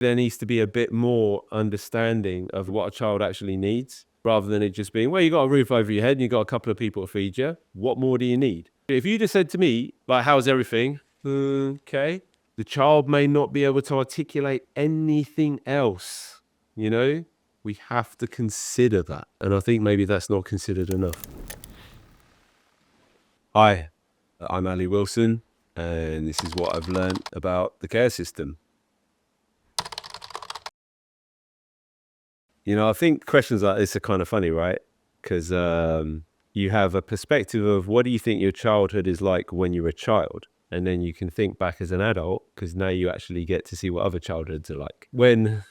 There needs to be a bit more understanding of what a child actually needs, rather than it just being, well, you got a roof over your head and you got a couple of people to feed you. What more do you need? If you just said to me, like, how's everything? Okay. The child may not be able to articulate anything else, you know? We have to consider that. And I think maybe that's not considered enough. Hi, I'm Ali Wilson, and this is what I've learned about the care system. You know, I think questions like this are kind of funny, right? Because you have a perspective of what do you think your childhood is like when you're a child? And then you can think back as an adult, because now you actually get to see what other childhoods are like. When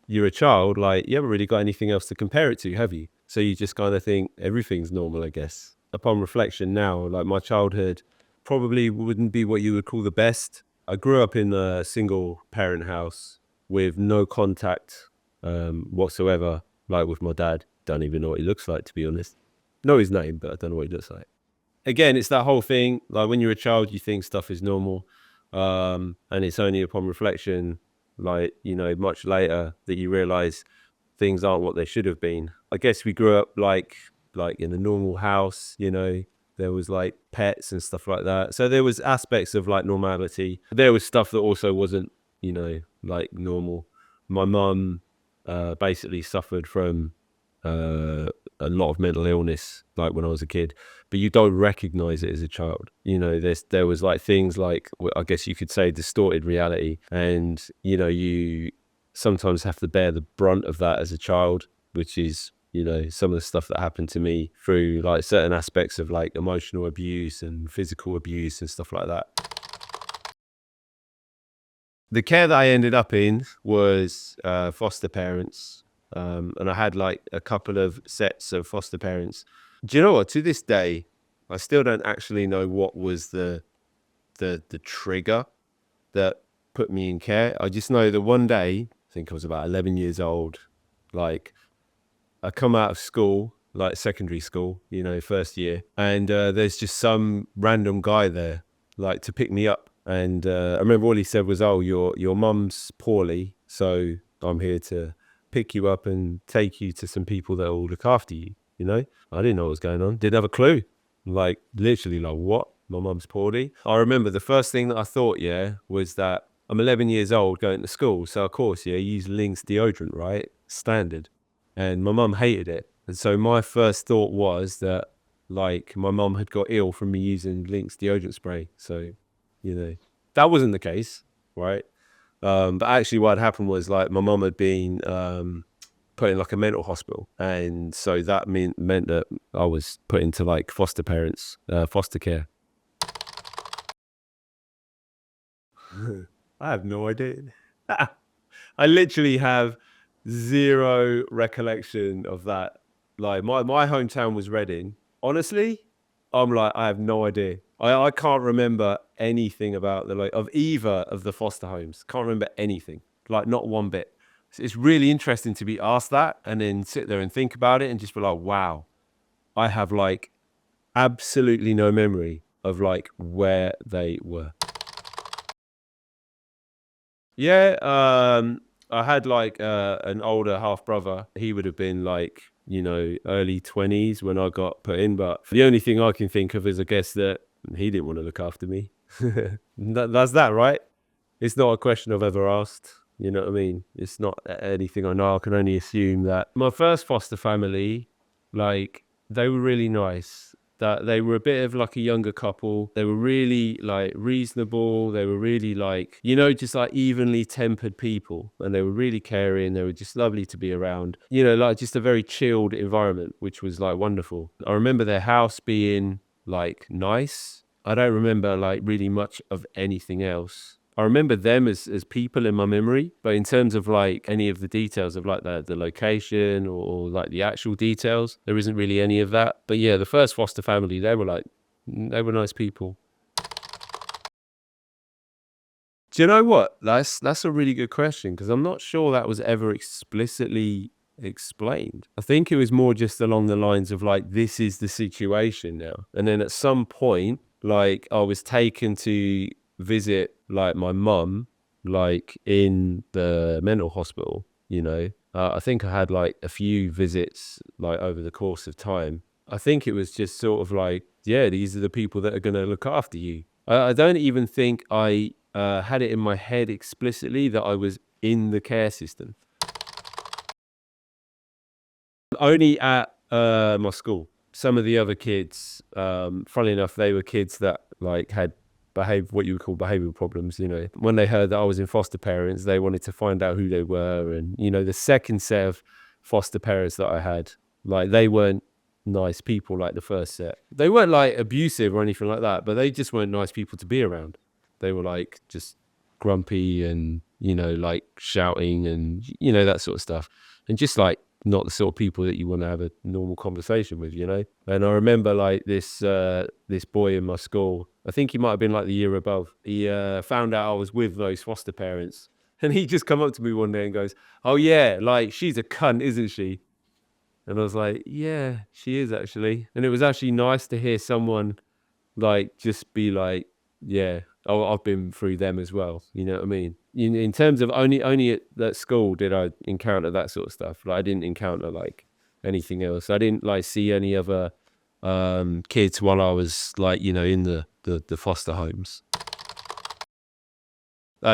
you're a child, like, you haven't really got anything else to compare it to, have you? So you just kind of think everything's normal, I guess. Upon reflection now, like, my childhood probably wouldn't be what you would call the best. I grew up in a single parent house with no contact whatsoever, like with my dad. Don't even know what he looks like, to be honest. Know his name, but I don't know what he looks like. Again, it's that whole thing, like, when you're a child, you think stuff is normal. And it's only upon reflection, like, you know, much later, that you realize things aren't what they should have been. I guess we grew up like in a normal house, you know, there was like pets and stuff like that. So there was aspects of like normality. There was stuff that also wasn't, you know, like normal. My mum basically suffered from a lot of mental illness, like, when I was a kid, but you don't recognize it as a child. You know, there was like things like, I guess you could say, distorted reality, and, you know, you sometimes have to bear the brunt of that as a child, which is, you know, some of the stuff that happened to me through like certain aspects of like emotional abuse and physical abuse and stuff like that. The care that I ended up in was foster parents. And I had like a couple of sets of foster parents. Do you know what? To this day, I still don't actually know what was the trigger that put me in care. I just know that one day, I think I was about 11 years old, like, I come out of school, like secondary school, you know, first year, and there's just some random guy there, like, to pick me up. And I remember all he said was, "Oh, your mum's poorly, so I'm here to pick you up and take you to some people that will look after you." You know, I didn't know what was going on. Didn't have a clue. Like, literally, like, what? My mum's poorly. I remember the first thing that I thought, yeah, was that I'm 11 years old going to school, so of course, yeah, you use Lynx deodorant, right? Standard. And my mum hated it. And so my first thought was that, like, my mum had got ill from me using Lynx deodorant spray. So, you know, that wasn't the case, right? But actually what had happened was, like, my mum had been put in like a mental hospital. And so that meant that I was put into like foster parents, foster care. I have no idea. I literally have zero recollection of that. Like, my hometown was Reading. Honestly, I'm like, I have no idea. I can't remember anything about the, like, of either of the foster homes. Can't remember anything. Like, not one bit. It's really interesting to be asked that and then sit there and think about it and just be like, wow, I have like absolutely no memory of like where they were. Yeah, I had like an older half brother. He would have been like, you know, early 20s when I got put in. But the only thing I can think of is, I guess, that he didn't want to look after me. That's that, right? It's not a question I've ever asked. You know what I mean? It's not anything I know. I can only assume that my first foster family, like, they were really nice. That they were a bit of like a younger couple. They were really like reasonable. They were really like, you know, just like evenly tempered people. And they were really caring. They were just lovely to be around. You know, like, just a very chilled environment, which was like wonderful. I remember their house being like nice. I don't remember like really much of anything else. I remember them as people in my memory, but in terms of like any of the details of like the location or like the actual details, there isn't really any of that. But yeah, the first foster family, they were nice people. Do you know what? That's a really good question, because I'm not sure that was ever explicitly explained. I think it was more just along the lines of like, this is the situation now. And then at some point, like, I was taken to visit like my mum, like in the mental hospital, I think I had like a few visits like over the course of time. I think it was just sort of like, yeah, these are the people that are going to look after you. I don't even think I had it in my head explicitly that I was in the care system. Only at my school. Some of the other kids, funnily enough, they were kids that like had what you would call behavioral problems. When they heard that I was in foster parents, they wanted to find out who they were. And the second set of foster parents that I had, like they weren't nice people like the first set. They weren't like abusive or anything like that, but they just weren't nice people to be around. They were like just grumpy and like shouting and that sort of stuff, and just like not the sort of people that you want to have a normal conversation with. And I remember like this boy in my school, I think he might have been like the year above, he found out I was with those foster parents, and he just come up to me one day and goes, "Oh yeah, like she's a cunt, isn't she?" And I was like, "Yeah, she is actually." And it was actually nice to hear someone like just be like, "Yeah, I've been through them as well." You know what I mean? In terms of only at that school did I encounter that sort of stuff. Like I didn't encounter like anything else. I didn't like see any other kids while I was like in the foster homes.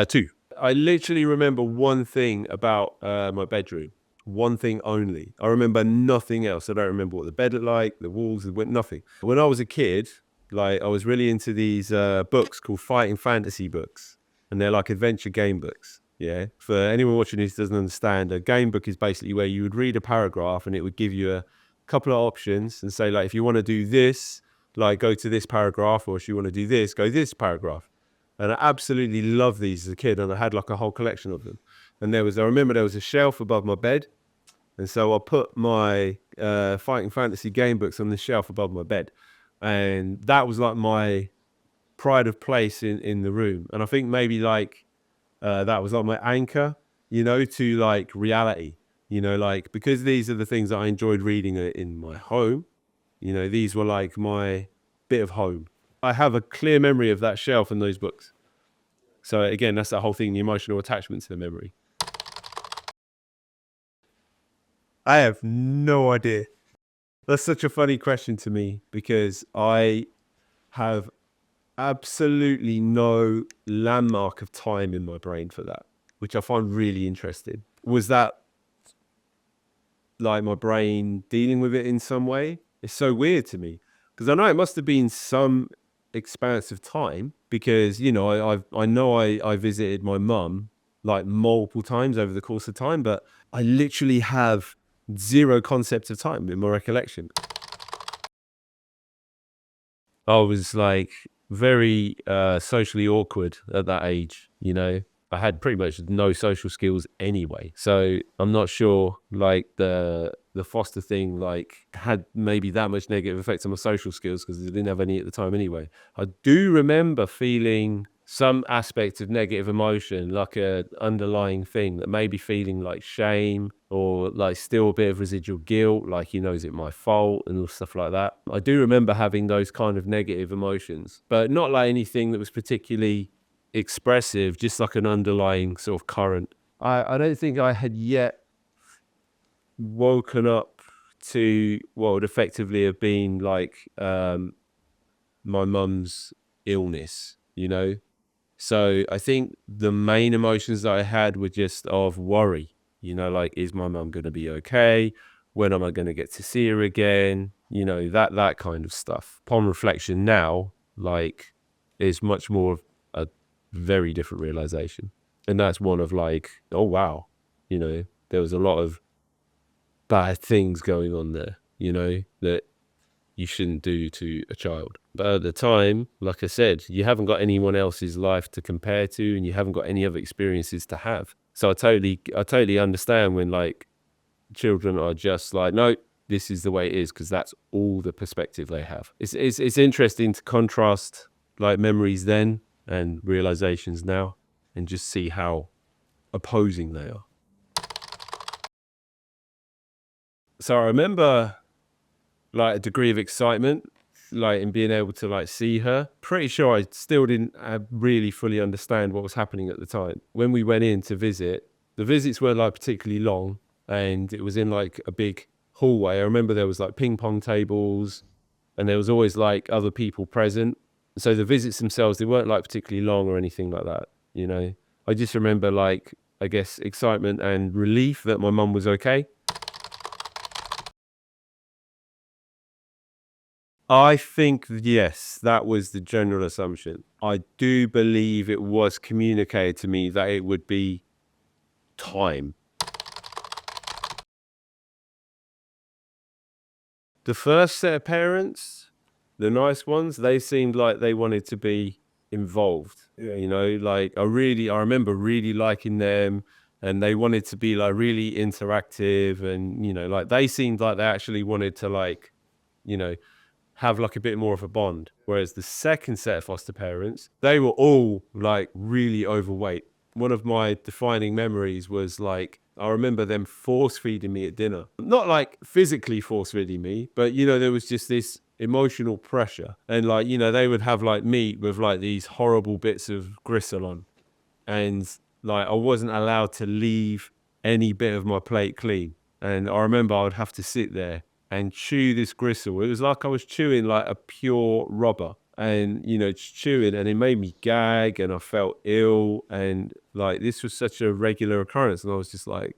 Two. I literally remember one thing about my bedroom. One thing only. I remember nothing else. I don't remember what the bed looked like, the walls, nothing. When I was a kid, like I was really into these books called fighting fantasy books, and they're like adventure game books. Yeah. For anyone watching this doesn't understand, a game book is basically where you would read a paragraph and it would give you a couple of options and say like, if you want to do this, like go to this paragraph, or if you want to do this, go this paragraph. And I absolutely loved these as a kid, and I had like a whole collection of them. And I remember there was a shelf above my bed, and so I put my fighting fantasy game books on the shelf above my bed, and that was like my pride of place in the room. And I think maybe like that was like my anchor, to like reality. Like because these are the things that I enjoyed reading in my home. These were like my bit of home. I have a clear memory of that shelf and those books. So again, that's that whole thing, the emotional attachment to the memory. I have no idea. That's such a funny question to me because I have absolutely no landmark of time in my brain for that, which I find really interesting. Was that like my brain dealing with it in some way? It's so weird to me because I know it must have been some expanse of time because I know I visited my mum like multiple times over the course of time, but I literally have zero concept of time in my recollection. I was like very socially awkward at that age. I had pretty much no social skills anyway. So I'm not sure like the foster thing like had maybe that much negative effect on my social skills because I didn't have any at the time anyway. I do remember feeling some aspect of negative emotion, like a underlying thing that may be feeling like shame or like still a bit of residual guilt, like, is it my fault and all stuff like that. I do remember having those kind of negative emotions, but not like anything that was particularly expressive, just like an underlying sort of current. I don't think I had yet woken up to what would effectively have been like my mum's illness. So I think the main emotions that I had were just of worry, like, is my mum going to be okay? When am I going to get to see her again? That kind of stuff. Upon reflection now, like, is much more of a very different realization. And that's one of like, oh, wow, there was a lot of bad things going on there, that you shouldn't do to a child. But at the time, like I said, you haven't got anyone else's life to compare to, and you haven't got any other experiences to have. So I totally understand when like children are just like, no, this is the way it is, because that's all the perspective they have. It's interesting to contrast like memories then and realizations now, and just see how opposing they are. So I remember like a degree of excitement like in being able to like see her. Pretty sure I still didn't really fully understand what was happening at the time. When we went in to visit, the visits weren't like particularly long, and it was in like a big hallway. I remember there was like ping pong tables, and there was always like other people present. So the visits themselves, they weren't like particularly long or anything like that, you know. I just remember like, I guess, excitement and relief that my mum was okay. I think, yes, that was the general assumption. I do believe it was communicated to me that it would be time. The first set of parents, the nice ones, they seemed like they wanted to be involved. Yeah. You know, like I remember really liking them, and they wanted to be like really interactive, and you know, like they seemed like they actually wanted to like, you know, have like a bit more of a bond. Whereas the second set of foster parents, they were all like really overweight. One of my defining memories was like, I remember them force feeding me at dinner. Not like physically force feeding me, but you know, there was just this emotional pressure. And like, you know, they would have like meat with like these horrible bits of gristle on. And like, I wasn't allowed to leave any bit of my plate clean. And I remember I would have to sit there and chew this gristle. It was like I was chewing like a pure rubber, and you know, just chewing, and it made me gag, and I felt ill, and like this was such a regular occurrence, and I was just like,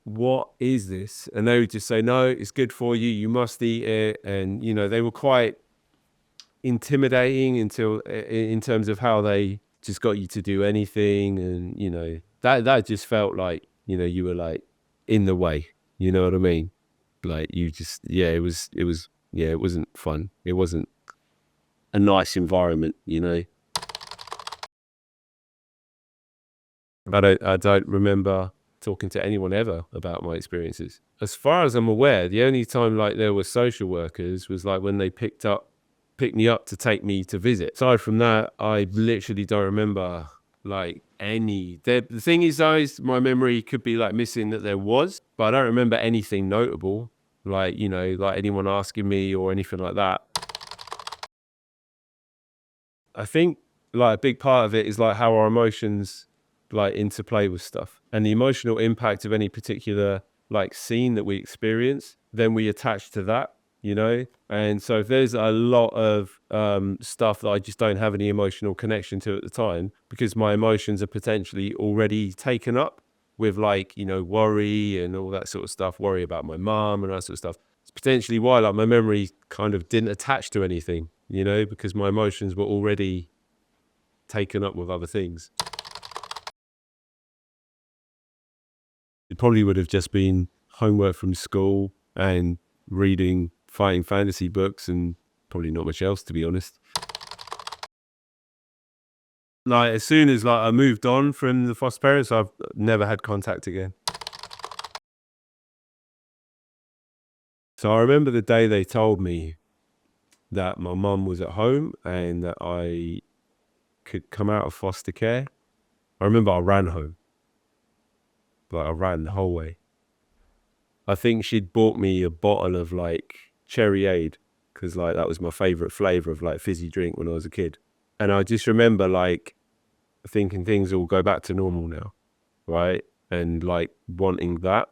what is this? And they would just say, no, it's good for you, you must eat it. And you know, they were quite intimidating until in terms of how they just got you to do anything. And you know, that just felt like, you know, you were like in the way, you know what I mean? Like you just, yeah, it was yeah, it wasn't fun, it wasn't a nice environment, you know. I don't remember talking to anyone ever about my experiences. As far as I'm aware, the only time like there were social workers was like when they picked me up to take me to visit. Aside from that, I literally don't remember like any. The thing is, though, is my memory could be like missing that there was, but I don't remember anything notable, like, you know, like anyone asking me or anything like that. I think like a big part of it is like how our emotions like interplay with stuff, and the emotional impact of any particular like scene that we experience, then we attach to that, you know. And so if there's a lot of stuff that I just don't have any emotional connection to at the time, because my emotions are potentially already taken up with like, you know, worry and all that sort of stuff, worry about my mom and that sort of stuff, it's potentially why like my memory kind of didn't attach to anything, you know, because my emotions were already taken up with other things. It probably would have just been homework from school and reading fighting fantasy books, and probably not much else, to be honest. Like as soon as like I moved on from the foster parents, I've never had contact again. So I remember the day they told me that my mum was at home and that I could come out of foster care. I remember I ran home. Like I ran the whole way. I think she'd bought me a bottle of like Cherryade, because like that was my favorite flavor of like fizzy drink when I was a kid. And I just remember like thinking things will go back to normal now, right? And like wanting that,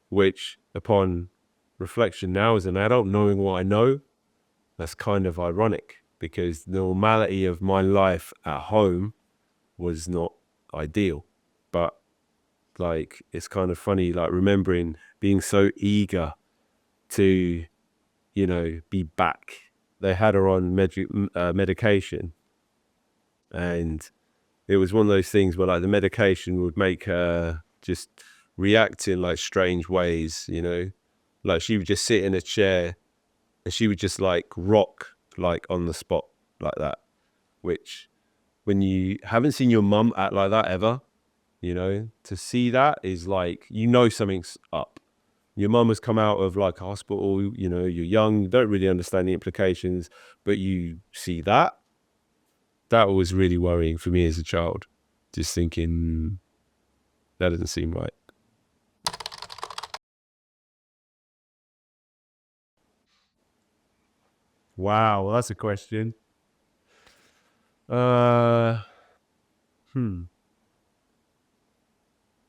which upon reflection now as an adult, knowing what I know, that's kind of ironic, because the normality of my life at home was not ideal. But like it's kind of funny, like remembering being so eager to, you know, be back. They had her on medication, and it was one of those things where like the medication would make her just react in like strange ways, you know. Like she would just sit in a chair and she would just like rock like on the spot like that, which when you haven't seen your mum act like that ever, you know, to see that is like, you know, something's up. Your mum has come out of like a hospital, you know, you're young, you don't really understand the implications, but you see that. That was really worrying for me as a child. Just thinking, that doesn't seem right. Wow, that's a question. Uh, hmm.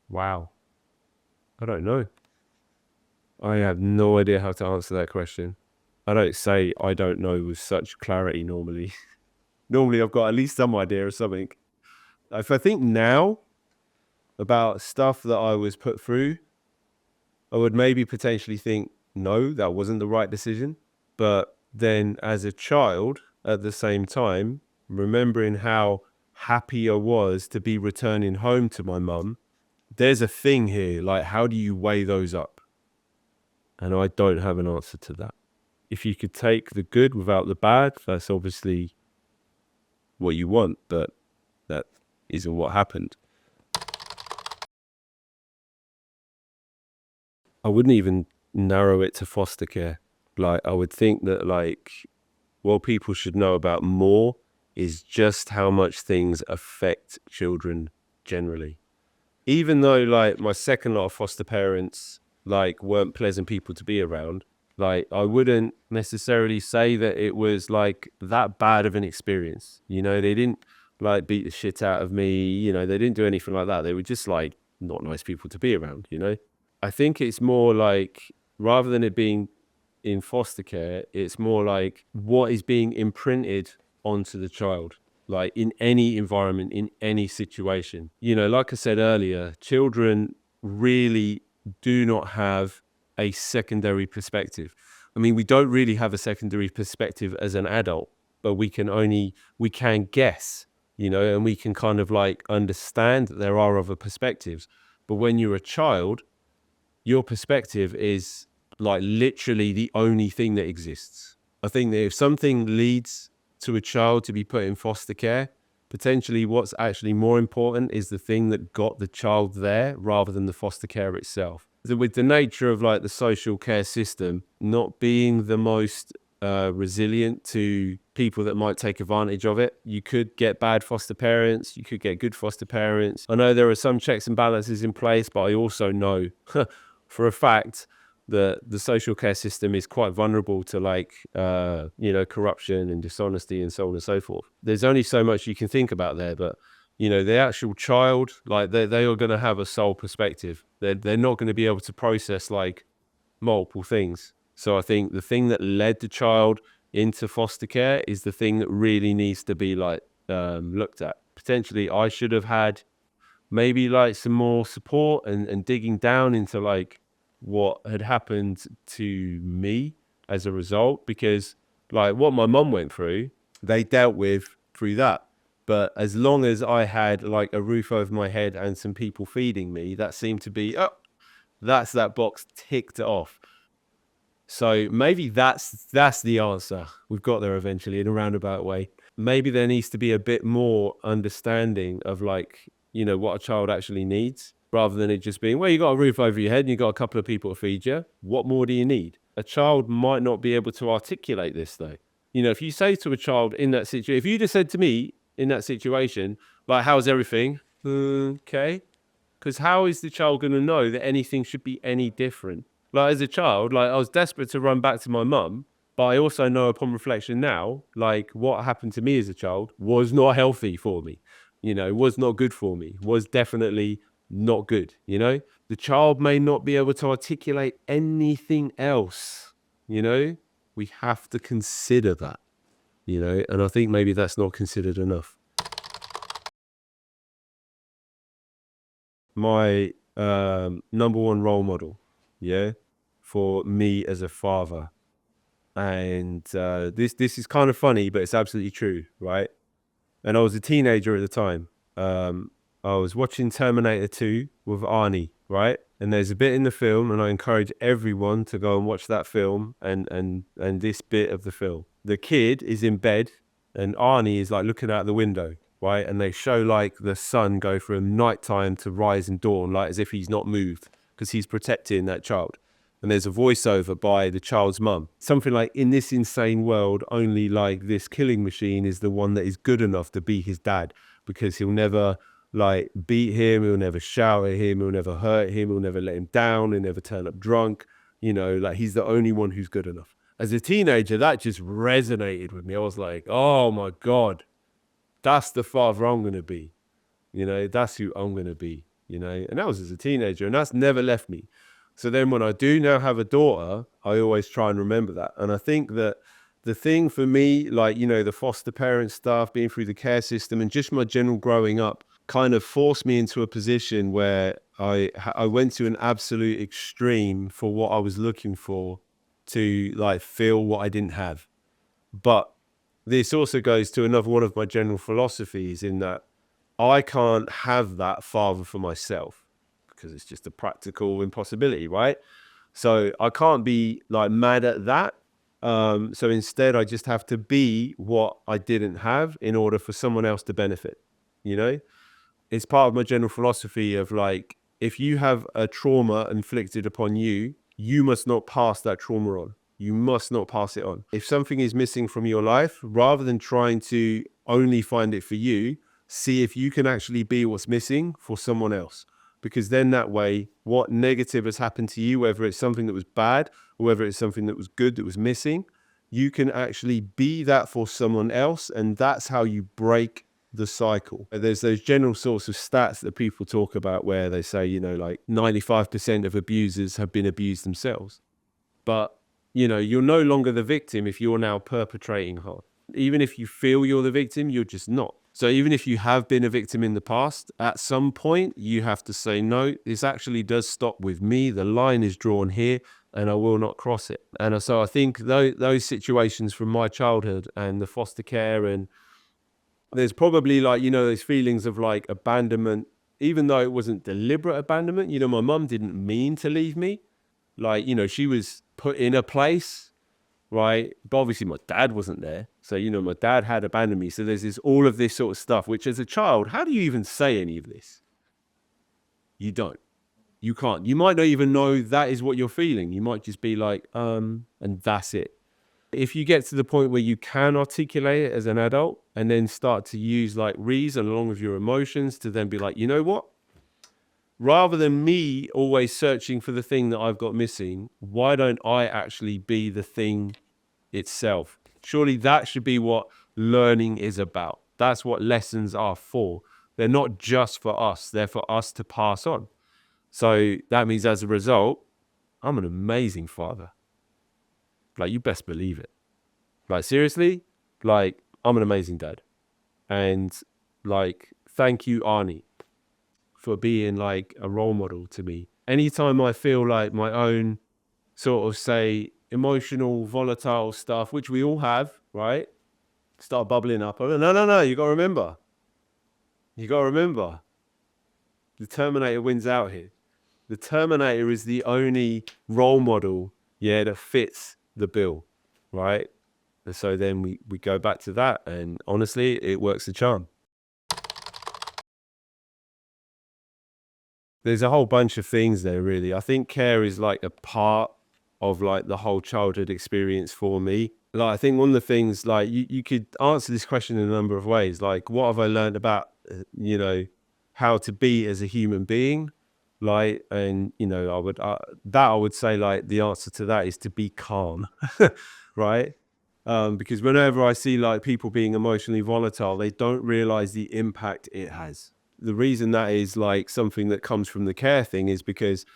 Wow. I don't know. I have no idea how to answer that question. I don't say I don't know with such clarity normally. Normally, I've got at least some idea of something. If I think now about stuff that I was put through, I would maybe potentially think, no, that wasn't the right decision. But then as a child, at the same time, remembering how happy I was to be returning home to my mum, there's a thing here. Like, how do you weigh those up? And I don't have an answer to that. If you could take the good without the bad, that's obviously what you want, but that isn't what happened. I wouldn't even narrow it to foster care. Like, I would think that, like, what people should know about more is just how much things affect children generally. Even though, like, my second lot of foster parents, like, weren't pleasant people to be around, like, I wouldn't necessarily say that it was, like, that bad of an experience. You know, they didn't, like, beat the shit out of me. You know, they didn't do anything like that. They were just, like, not nice people to be around, you know? I think it's more like, rather than it being in foster care, it's more like what is being imprinted onto the child, like in any environment, in any situation. You know, like I said earlier, children really do not have a secondary perspective. I mean, we don't really have a secondary perspective as an adult, but we can guess, you know, and we can kind of like understand that there are other perspectives. But when you're a child, your perspective is like literally the only thing that exists. I think that if something leads to a child to be put in foster care, potentially what's actually more important is the thing that got the child there rather than the foster care itself. With the nature of like the social care system not being the most resilient to people that might take advantage of it. You could get bad foster parents, you could get good foster parents. I know there are some checks and balances in place, but I also know for a fact that the social care system is quite vulnerable to like you know, corruption and dishonesty and so on and so forth. There's only so much you can think about there, but you know, the actual child, like they are going to have a soul perspective. They're not going to be able to process like multiple things. So I think the thing that led the child into foster care is the thing that really needs to be like looked at. Potentially I should have had maybe like some more support and digging down into like what had happened to me as a result, because like what my mum went through, they dealt with through that. But as long as I had like a roof over my head and some people feeding me, that seemed to be, oh, that's that box ticked off. So maybe that's the answer. We've got there eventually in a roundabout way. Maybe there needs to be a bit more understanding of like, you know, what a child actually needs, rather than it just being, well, you got a roof over your head and you got a couple of people to feed you. What more do you need? A child might not be able to articulate this though. You know, if you say to a child in that situation, if you just said to me in that situation, like, how's everything? Okay. Because how is the child going to know that anything should be any different? Like as a child, like I was desperate to run back to my mum, but I also know upon reflection now, like what happened to me as a child was not healthy for me, you know, was not good for me, was definitely not good, you know? The child may not be able to articulate anything else, you know? We have to consider that, you know, and I think maybe that's not considered enough. My number one role model, yeah, for me as a father. And this is kind of funny, but it's absolutely true, right? And I was a teenager at the time. I was watching Terminator 2 with Arnie, right? And there's a bit in the film, and I encourage everyone to go and watch that film and this bit of the film. The kid is in bed, and Arnie is like looking out the window, right? And they show like the sun go from nighttime to rise and dawn, like as if he's not moved because he's protecting that child. And there's a voiceover by the child's mum. Something like, in this insane world, only like this killing machine is the one that is good enough to be his dad, because he'll never like beat him, he'll never shout at him, he'll never hurt him, he'll never let him down, he'll never turn up drunk. You know, like he's the only one who's good enough. As a teenager, that just resonated with me. I was like, oh my God, that's the father I'm going to be. That's who I'm going to be, and that was as a teenager, and that's never left me. So then when I do now have a daughter, I always try and remember that. And I think that the thing for me, like, the foster parent stuff, being through the care system and just my general growing up kind of forced me into a position where I went to an absolute extreme for what I was looking for to like feel what I didn't have. But this also goes to another one of my general philosophies in that I can't have that father for myself because it's just a practical impossibility, right? So I can't be like mad at that. So instead, I just have to be what I didn't have in order for someone else to benefit. You know, it's part of my general philosophy of like, if you have a trauma inflicted upon you, you must not pass that trauma on. You must not pass it on. If something is missing from your life, rather than trying to only find it for you, see if you can actually be what's missing for someone else. Because then that way, what negative has happened to you, whether it's something that was bad or whether it's something that was good that was missing, you can actually be that for someone else. And that's how you break the cycle. There's those general sorts of stats that people talk about where they say, like 95% of abusers have been abused themselves. But, you're no longer the victim if you're now perpetrating harm. Even if you feel you're the victim, you're just not. So even if you have been a victim in the past, at some point you have to say, no, this actually does stop with me. The line is drawn here and I will not cross it. And so I think those situations from my childhood and the foster care, and there's probably like, those feelings of like abandonment, even though it wasn't deliberate abandonment. My mum didn't mean to leave me. Like, she was put in a place, right? But obviously my dad wasn't there. So, my dad had abandoned me. So there's all of this sort of stuff, which as a child, how do you even say any of this? You don't. You can't. You might not even know that is what you're feeling. You might just be like, and that's it. If you get to the point where you can articulate it as an adult and then start to use like reason along with your emotions to then be like, you know what? Rather than me always searching for the thing that I've got missing, why don't I actually be the thing itself? Surely that should be what learning is about. That's what lessons are for. They're not just for us. They're for us to pass on. So that means as a result, I'm an amazing father. Like, you best believe it. Like, seriously, like, I'm an amazing dad. And like, thank you, Arnie, for being like a role model to me. Anytime I feel like my own sort of, say, emotional, volatile stuff, which we all have, right, start bubbling up. No, you got to remember. The Terminator wins out here. The Terminator is the only role model, that fits the bill, right? And so then we go back to that, and honestly, it works the charm. There's a whole bunch of things there, really. I think care is like a part of like the whole childhood experience for me. Like, I think one of the things, like, you could answer this question in a number of ways. Like, what have I learned about, how to be as a human being? Like, and, I would say like the answer to that is to be calm, right? Because whenever I see like people being emotionally volatile, they don't realize the impact it has. The reason that is like something that comes from the care thing is because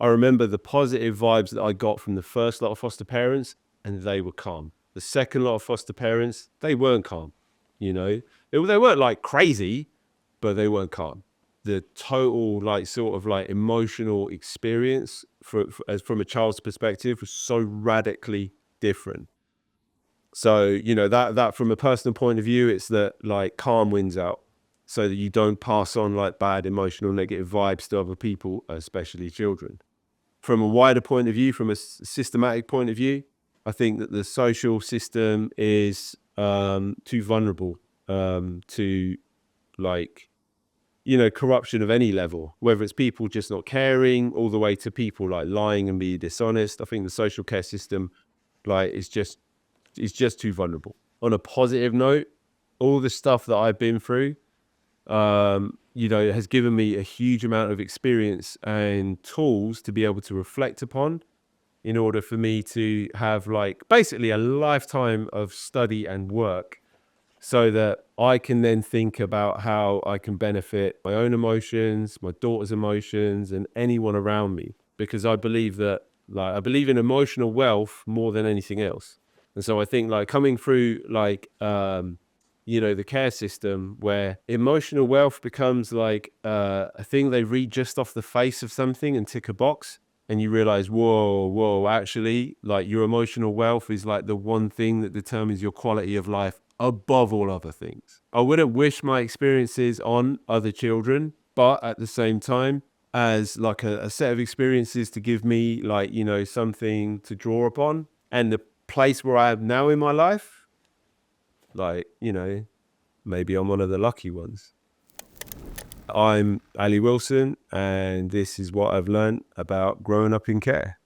I remember the positive vibes that I got from the first lot of foster parents, and they were calm. The second lot of foster parents, they weren't calm. They weren't like crazy, but they weren't calm. The total like sort of like emotional experience as from a child's perspective was so radically different. So, that from a personal point of view, it's that like calm wins out, so that you don't pass on like bad emotional negative vibes to other people, especially children. From a wider point of view, from a systematic point of view, I think that the social system is too vulnerable to like, corruption of any level, whether it's people just not caring all the way to people like lying and being dishonest. I think the social care system like is just too vulnerable. On a positive note, all the stuff that I've been through, has given me a huge amount of experience and tools to be able to reflect upon in order for me to have like basically a lifetime of study and work, so that I can then think about how I can benefit my own emotions, my daughter's emotions, and anyone around me. Because I believe that, like, I believe in emotional wealth more than anything else. And so I think, like, coming through, like, the care system, where emotional wealth becomes like a thing they read just off the face of something and tick a box. And you realize, whoa, actually, like, your emotional wealth is like the one thing that determines your quality of life above all other things. I wouldn't wish my experiences on other children, but at the same time, as like a set of experiences to give me, like, something to draw upon, and the place where I am now in my life, like, maybe I'm one of the lucky ones. I'm Ali Wilson, and this is what I've learned about growing up in care.